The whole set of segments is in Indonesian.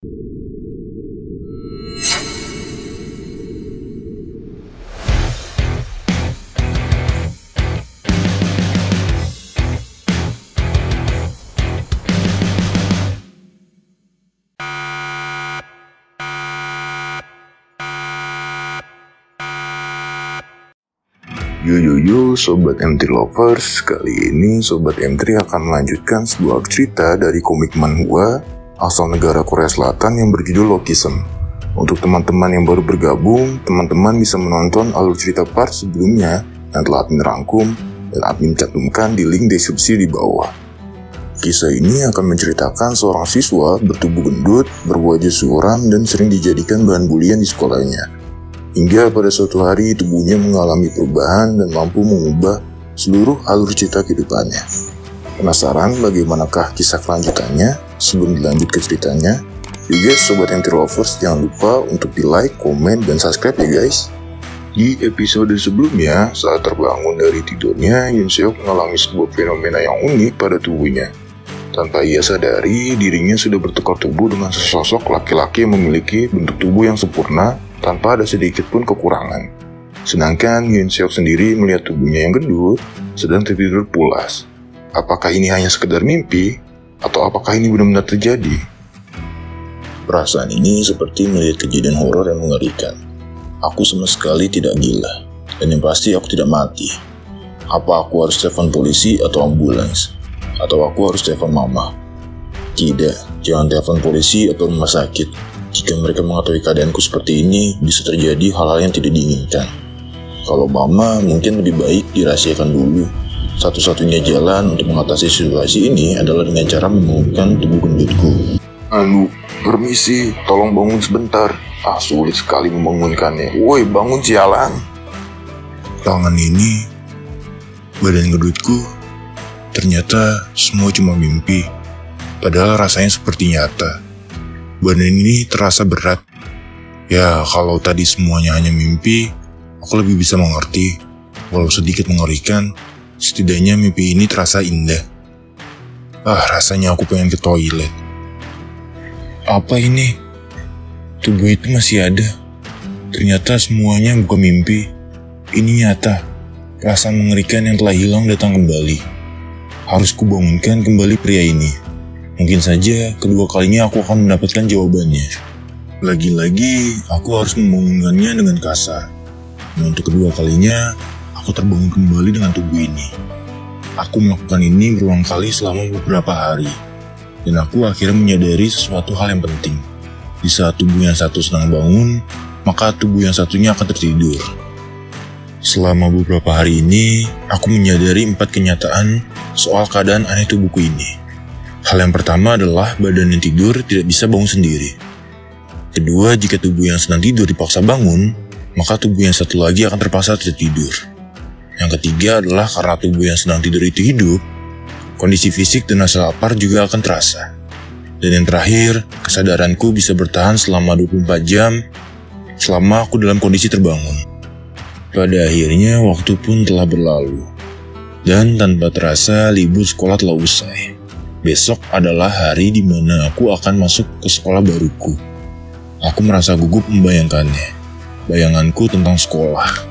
Yo Sobat M3 Lovers, kali ini Sobat M3 akan melanjutkan sebuah cerita dari komik manhwa asal negara Korea Selatan yang berjudul Lokism. Untuk teman-teman yang baru bergabung, teman-teman bisa menonton alur cerita part sebelumnya yang telah admin rangkum dan admin cantumkan di link deskripsi di bawah. Kisah ini akan menceritakan seorang siswa bertubuh gendut, berwajah suram, dan sering dijadikan bahan bulian di sekolahnya. Hingga pada suatu hari tubuhnya mengalami perubahan dan mampu mengubah seluruh alur cerita kehidupannya. Penasaran bagaimanakah kisah kelanjutannya? Sebelum dilanjut ke ceritanya, you guys Sobat M3 Lovers jangan lupa untuk di like, komen, dan subscribe ya guys. Di episode sebelumnya, saat terbangun dari tidurnya, Yoon Seok mengalami sebuah fenomena yang unik pada tubuhnya. Tanpa ia sadari, dirinya sudah bertukar tubuh dengan sesosok laki-laki yang memiliki bentuk tubuh yang sempurna tanpa ada sedikit pun kekurangan. Sedangkan Yoon Seok sendiri melihat tubuhnya yang gendut sedang tertidur pulas. Apakah ini hanya sekedar mimpi? Atau apakah ini benar-benar terjadi? Perasaan ini seperti melihat kejadian horor yang mengerikan. Aku sama sekali tidak gila. Dan yang pasti aku tidak mati. Apa aku harus telepon polisi atau ambulans? Atau aku harus telepon mama? Tidak, jangan telepon polisi atau rumah sakit. Jika mereka mengetahui keadaanku seperti ini, bisa terjadi hal-hal yang tidak diinginkan. Kalau mama, mungkin lebih baik dirahasiakan dulu. Satu-satunya jalan untuk mengatasi situasi ini adalah dengan cara membangunkan tubuh gendutku. Anu, permisi, tolong bangun sebentar. Sulit sekali membangunkannya. Woi, bangun sialan. Tangan ini, badan gendutku, ternyata semua cuma mimpi. Padahal rasanya seperti nyata. Badan ini terasa berat. Ya, kalau tadi semuanya hanya mimpi, aku lebih bisa mengerti. Walau sedikit mengerikan, setidaknya mimpi ini terasa indah. Rasanya aku pengen ke toilet. Apa ini? Tubuh itu masih ada. Ternyata semuanya bukan mimpi. Ini nyata. Perasaan mengerikan yang telah hilang datang kembali. Harus kubangunkan kembali pria ini. Mungkin saja kedua kalinya aku akan mendapatkan jawabannya. Lagi-lagi aku harus membangunkannya dengan kasar. Dan untuk kedua kalinya, aku terbangun kembali dengan tubuh ini. Aku melakukan ini berulang kali selama beberapa hari. Dan aku akhirnya menyadari sesuatu hal yang penting. Di saat tubuh yang satu sedang bangun, maka tubuh yang satunya akan tertidur. Selama beberapa hari ini, aku menyadari 4 kenyataan soal keadaan aneh tubuhku ini. Hal yang pertama adalah badan yang tidur tidak bisa bangun sendiri. Kedua, jika tubuh yang sedang tidur dipaksa bangun, maka tubuh yang satu lagi akan terpaksa tertidur. Yang ketiga adalah karena tubuh yang sedang tidur itu hidup, kondisi fisik dan rasa lapar juga akan terasa. Dan yang terakhir, kesadaranku bisa bertahan selama 24 jam selama aku dalam kondisi terbangun. Pada akhirnya, waktu pun telah berlalu. Dan tanpa terasa, libur sekolah telah usai. Besok adalah hari di mana aku akan masuk ke sekolah baruku. Aku merasa gugup membayangkannya. Bayanganku tentang sekolah.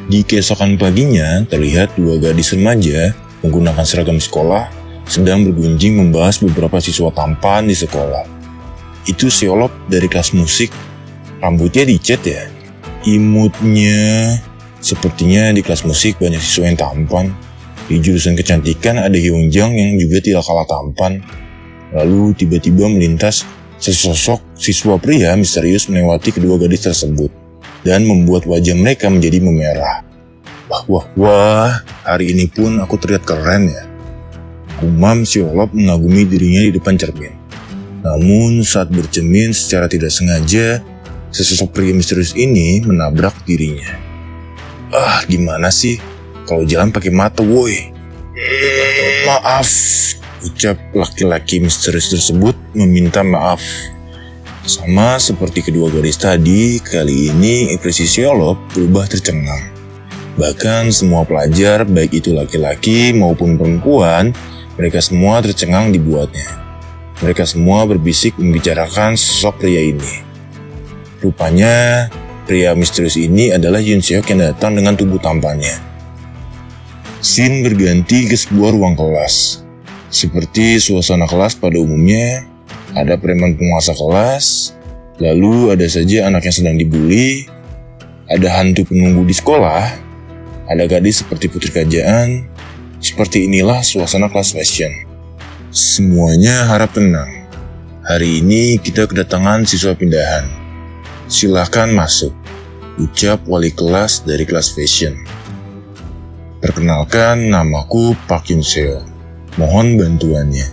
Di keesokan paginya, terlihat 2 gadis remaja menggunakan seragam sekolah sedang bergunjing membahas beberapa siswa tampan di sekolah. Itu Seolop dari kelas musik. Rambutnya dicat ya? Imutnya. Sepertinya di kelas musik banyak siswa yang tampan. Di jurusan kecantikan ada Hyunjang yang juga tidak kalah tampan. Lalu tiba-tiba melintas sesosok siswa pria misterius melewati kedua gadis tersebut dan membuat wajah mereka menjadi memerah. Wah, hari ini pun aku terlihat keren ya. Gumam Seolop mengagumi dirinya di depan cermin. Namun saat bercermin secara tidak sengaja, sesosok pria misterius ini menabrak dirinya. Gimana sih? Kalau jalan pakai mata, woi. Maaf, ucap laki-laki misterius tersebut meminta maaf. Sama seperti kedua gadis tadi, kali ini ekspresi Seolop berubah tercengang. Bahkan semua pelajar, baik itu laki-laki maupun perempuan, mereka semua tercengang dibuatnya. Mereka semua berbisik membicarakan sosok pria ini. Rupanya, pria misterius ini adalah Yoon Seok yang datang dengan tubuh tampannya. Scene berganti ke sebuah ruang kelas. Seperti suasana kelas pada umumnya, ada preman penguasa kelas, lalu ada saja anak yang sedang dibully, ada hantu penunggu di sekolah, ada gadis seperti putri kerajaan. Seperti inilah suasana kelas fashion. Semuanya harap tenang. Hari ini kita kedatangan siswa pindahan. Silahkan masuk, ucap wali kelas dari kelas fashion. Perkenalkan, namaku Park Yoon Seok. Mohon bantuannya,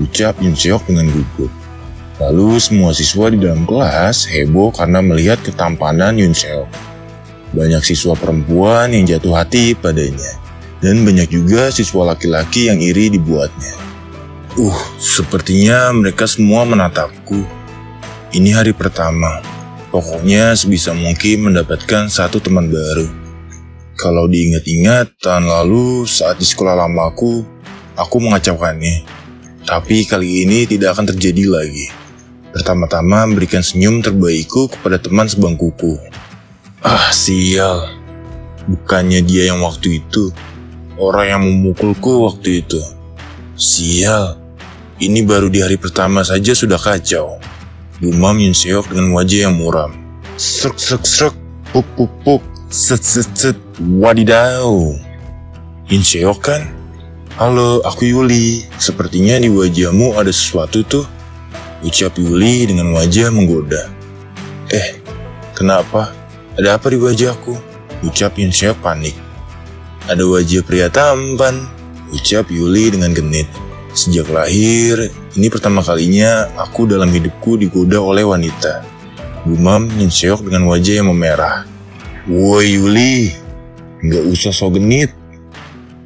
ucap Yoon Seok dengan gugup. Lalu semua siswa di dalam kelas heboh karena melihat ketampanan Yoon Seok. Banyak siswa perempuan yang jatuh hati padanya, dan banyak juga siswa laki-laki yang iri dibuatnya. Sepertinya mereka semua menatapku. Ini hari pertama, pokoknya sebisa mungkin mendapatkan satu teman baru. Kalau diingat-ingat, tahun lalu saat di sekolah lamaku, aku mengacaukannya. Tapi kali ini tidak akan terjadi lagi. Pertama-tama berikan senyum terbaikku kepada teman sebangkuku. Sial. Bukannya dia yang waktu itu. Orang yang memukulku waktu itu. Sial. Ini baru di hari pertama saja sudah kacau. Gumam Yoon Seok dengan wajah yang muram. Srek srek srek. Puk puk puk. Set set set. Wadidaw. Yoon Seok kan? Halo, aku Yuli. Sepertinya di wajahmu ada sesuatu tuh, ucap Yuli dengan wajah menggoda. Kenapa? Ada apa di wajahku? Ucap Yoon Seok panik. Ada wajah pria tampan, ucap Yuli dengan genit. Sejak lahir, ini pertama kalinya aku dalam hidupku digoda oleh wanita. Gumam Yoon Seok dengan wajah yang memerah. Woi Yuli, nggak usah so genit.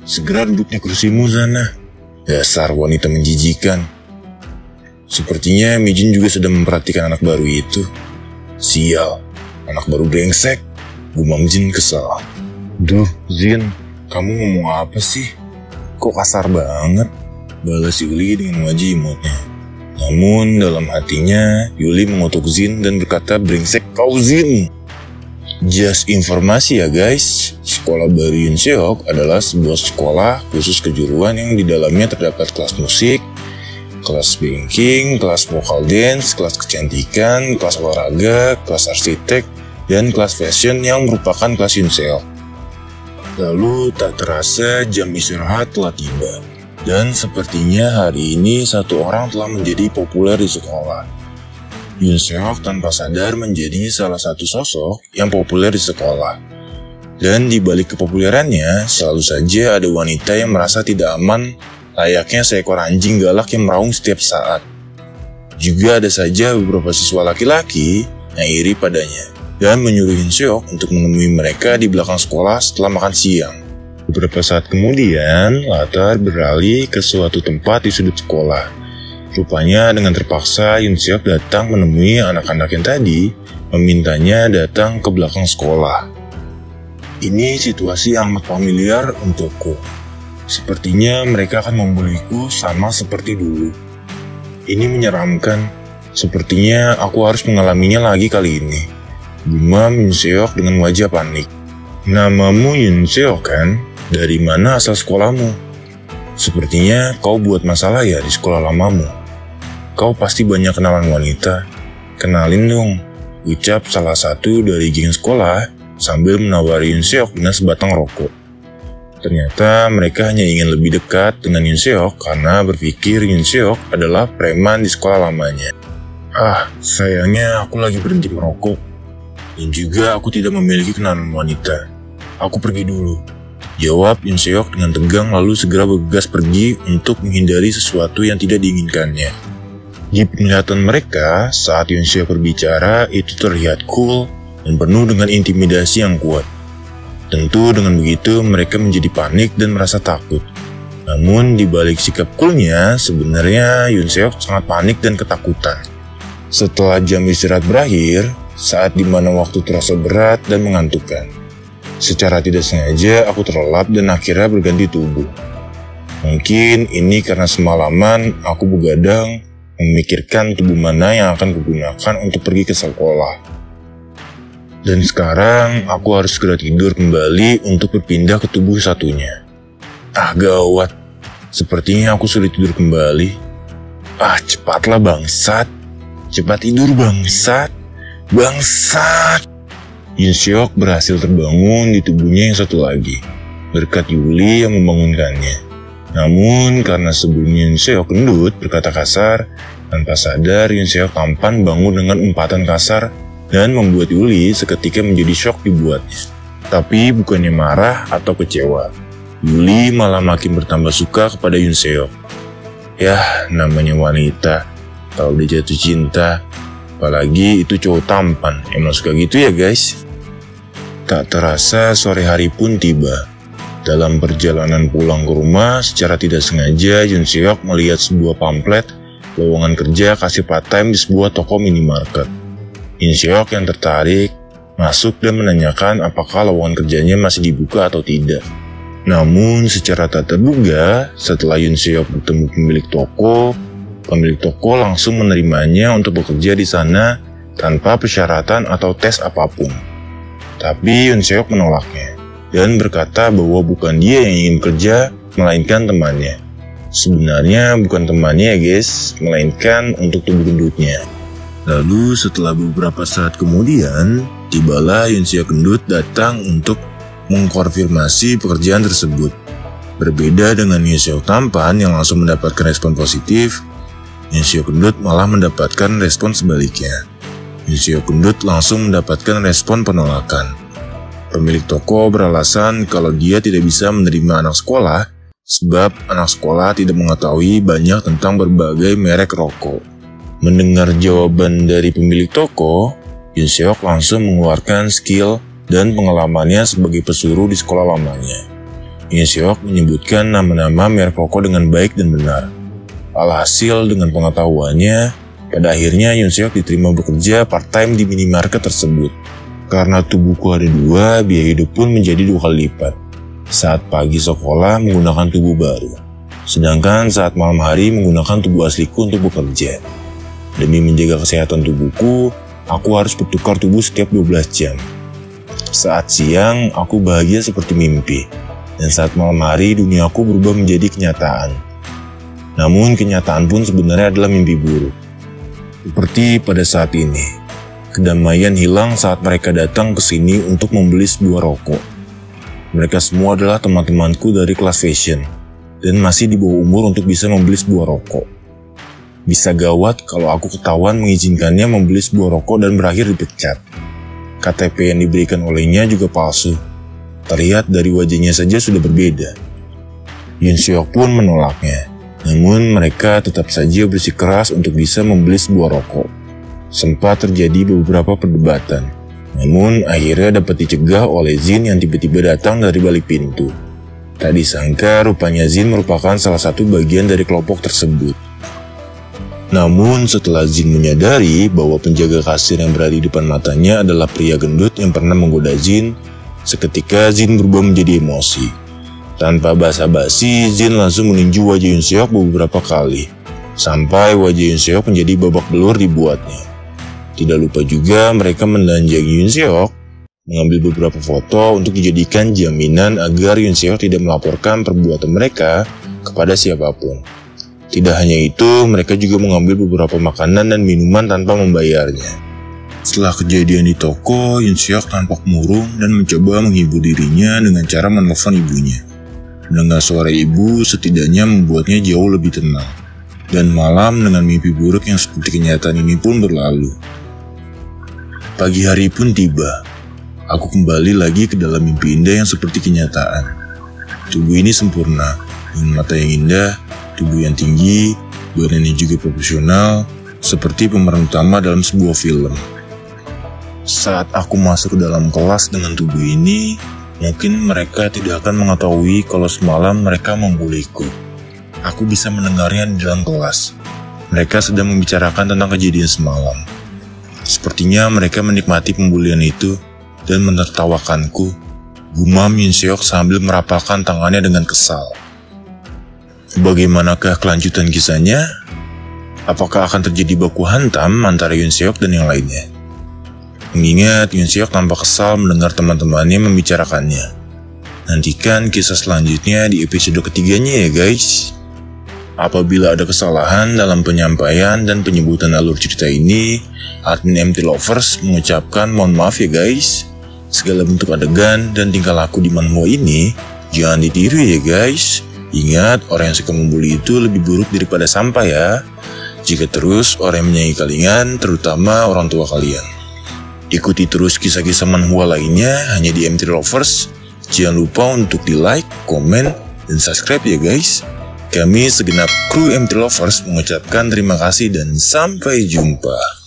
Segera duduknya kursimu sana. Dasar wanita menjijikan. Sepertinya Mijin juga sedang memperhatikan anak baru itu. Sial, anak baru brengsek. Gumam Jin kesal. Duh, Jin, kamu ngomong apa sih? Kok kasar banget? Balas Yuli dengan wajah imutnya. Namun dalam hatinya, Yuli mengutuk Jin dan berkata, brengsek kau Jin. Just informasi ya guys, sekolah baru Yoon Seok adalah sebuah sekolah khusus kejuruan yang di dalamnya terdapat kelas musik, kelas banking, kelas vocal dance, kelas kecantikan, kelas olahraga, kelas arsitek, dan kelas fashion yang merupakan kelas Yoon Seok. Lalu tak terasa jam istirahat telah tiba, dan sepertinya hari ini satu orang telah menjadi populer di sekolah. Yoon Seok tanpa sadar menjadi salah satu sosok yang populer di sekolah. Dan di balik kepopulerannya, selalu saja ada wanita yang merasa tidak aman, layaknya seekor anjing galak yang meraung setiap saat. Juga ada saja beberapa siswa laki-laki yang iri padanya, dan menyuruh Yoon Seok untuk menemui mereka di belakang sekolah setelah makan siang. Beberapa saat kemudian, latar beralih ke suatu tempat di sudut sekolah. Rupanya dengan terpaksa Yoon Seok datang menemui anak-anak yang tadi, memintanya datang ke belakang sekolah. Ini situasi amat familiar untukku. Sepertinya mereka akan membuliku sama seperti dulu. Ini menyeramkan. Sepertinya aku harus mengalaminya lagi kali ini. Gumam Yoon Seok dengan wajah panik. Namamu Yoon Seok kan? Dari mana asal sekolahmu? Sepertinya kau buat masalah ya di sekolah lamamu. Kau pasti banyak kenalan wanita. Kenalin dong, ucap salah satu dari geng sekolah sambil menawari Yoon Seok dengan sebatang rokok. Ternyata mereka hanya ingin lebih dekat dengan Yoon Seok karena berpikir Yoon Seok adalah preman di sekolah lamanya. Sayangnya aku lagi berhenti merokok. Dan juga aku tidak memiliki kenalan wanita. Aku pergi dulu, jawab Yoon Seok dengan tegang lalu segera bergegas pergi untuk menghindari sesuatu yang tidak diinginkannya. Di penglihatan mereka, saat Yoon Seok berbicara, itu terlihat cool dan penuh dengan intimidasi yang kuat. Tentu dengan begitu mereka menjadi panik dan merasa takut. Namun di balik sikap coolnya, sebenarnya Yoon Seok sangat panik dan ketakutan. Setelah jam istirahat berakhir, saat dimana waktu terasa berat dan mengantukkan. Secara tidak sengaja aku terlelap dan akhirnya berganti tubuh. Mungkin ini karena semalaman aku begadang memikirkan tubuh mana yang akan kugunakan untuk pergi ke sekolah. Dan sekarang aku harus segera tidur kembali untuk berpindah ke tubuh satunya. Gawat, sepertinya aku sulit tidur kembali. Cepatlah bangsat, cepat tidur bangsat, bangsat. Yoon Seok berhasil terbangun di tubuhnya yang satu lagi, berkat Yuli yang membangunkannya. Namun karena sebelumnya Yoon Seok gendut berkata kasar, tanpa sadar Yoon Seok tampan bangun dengan umpatan kasar dan membuat Yuli seketika menjadi syok dibuatnya. Tapi bukannya marah atau kecewa, Yuli malah makin bertambah suka kepada Yoon Seok. Yah, namanya wanita, kalau udah jatuh cinta, apalagi itu cowok tampan, emang suka gitu ya guys. Tak terasa sore hari pun tiba. Dalam perjalanan pulang ke rumah, secara tidak sengaja Yoon Seok melihat sebuah pamflet lowongan kerja kasir part-time di sebuah toko minimarket. Yoon Seok yang tertarik masuk dan menanyakan apakah lowongan kerjanya masih dibuka atau tidak. Namun secara tak terduga, setelah Yoon Seok bertemu pemilik toko langsung menerimanya untuk bekerja di sana tanpa persyaratan atau tes apapun. Tapi Yoon Seok menolaknya dan berkata bahwa bukan dia yang ingin kerja, melainkan temannya. Sebenarnya bukan temannya ya guys, melainkan untuk tubuh gendutnya. Lalu setelah beberapa saat kemudian, tibalah Yoon Seok gendut datang untuk mengkonfirmasi pekerjaan tersebut. Berbeda dengan Yoon Seok tampan yang langsung mendapatkan respon positif, Yoon Seok gendut malah mendapatkan respon sebaliknya. Yoon Seok gendut langsung mendapatkan respon penolakan. Pemilik toko beralasan kalau dia tidak bisa menerima anak sekolah sebab anak sekolah tidak mengetahui banyak tentang berbagai merek rokok. Mendengar jawaban dari pemilik toko, Yoon Seok langsung mengeluarkan skill dan pengalamannya sebagai pesuruh di sekolah lamanya. Yoon Seok menyebutkan nama-nama merek rokok dengan baik dan benar. Alhasil dengan pengetahuannya, pada akhirnya Yoon Seok diterima bekerja part-time di minimarket tersebut. Karena tubuhku ada dua, biaya hidup pun menjadi 2 kali lipat. Saat pagi sekolah menggunakan tubuh baru, sedangkan saat malam hari menggunakan tubuh asliku untuk bekerja. Demi menjaga kesehatan tubuhku, aku harus bertukar tubuh setiap 12 jam. Saat siang, aku bahagia seperti mimpi, dan saat malam hari duniaku berubah menjadi kenyataan. Namun kenyataan pun sebenarnya adalah mimpi buruk. Seperti pada saat ini. Kedamaian hilang saat mereka datang ke sini untuk membeli sebuah rokok. Mereka semua adalah teman-temanku dari kelas fashion, dan masih di bawah umur untuk bisa membeli sebuah rokok. Bisa gawat kalau aku ketahuan mengizinkannya membeli sebuah rokok dan berakhir dipecat. KTP yang diberikan olehnya juga palsu. Terlihat dari wajahnya saja sudah berbeda. Yoon Seok pun menolaknya, namun mereka tetap saja bersikeras untuk bisa membeli sebuah rokok. Sempat terjadi beberapa perdebatan, namun akhirnya dapat dicegah oleh Jin yang tiba-tiba datang dari balik pintu. Tak disangka rupanya Jin merupakan salah satu bagian dari kelompok tersebut. Namun setelah Jin menyadari bahwa penjaga kasir yang berada di depan matanya adalah pria gendut yang pernah menggoda Jin, seketika Jin berubah menjadi emosi. Tanpa basa-basi, Jin langsung meninju wajah Yoon Seok beberapa kali, sampai wajah Yoon Seok menjadi babak belur dibuatnya. Tidak lupa juga mereka mendanjangi Yoon Seok mengambil beberapa foto untuk dijadikan jaminan agar Yoon Seok tidak melaporkan perbuatan mereka kepada siapapun. Tidak hanya itu, mereka juga mengambil beberapa makanan dan minuman tanpa membayarnya. Setelah kejadian di toko, Yoon Seok tampak murung dan mencoba menghibur dirinya dengan cara menelpon ibunya. Mendengar suara ibu setidaknya membuatnya jauh lebih tenang. Dan malam dengan mimpi buruk yang seperti kenyataan ini pun berlalu. Pagi hari pun tiba. Aku kembali lagi ke dalam mimpi indah yang seperti kenyataan. Tubuh ini sempurna, dengan mata yang indah, tubuh yang tinggi, badannya juga proporsional, seperti pemeran utama dalam sebuah film. Saat aku masuk ke dalam kelas dengan tubuh ini, mungkin mereka tidak akan mengetahui kalau semalam mereka membuliku. Aku bisa mendengarnya di dalam kelas. Mereka sedang membicarakan tentang kejadian semalam. Sepertinya mereka menikmati pembulian itu dan menertawakanku, gumam Yoon Seok sambil merapalkan tangannya dengan kesal. Bagaimanakah kelanjutan kisahnya? Apakah akan terjadi baku hantam antara Yoon Seok dan yang lainnya? Mengingat Yoon Seok tampak kesal mendengar teman-temannya membicarakannya. Nantikan kisah selanjutnya di episode ketiganya ya guys. Apabila ada kesalahan dalam penyampaian dan penyebutan alur cerita ini, admin MT Lovers mengucapkan mohon maaf ya guys. Segala bentuk adegan dan tingkah laku di manhwa ini jangan ditiru ya guys. Ingat, orang yang suka membuli itu lebih buruk daripada sampah ya. Jika terus orang yang menyayangi kalian, terutama orang tua kalian. Ikuti terus kisah-kisah manhwa lainnya hanya di MT Lovers. Jangan lupa untuk di like, komen, dan subscribe ya guys. Kami segenap kru MT Lovers mengucapkan terima kasih dan sampai jumpa.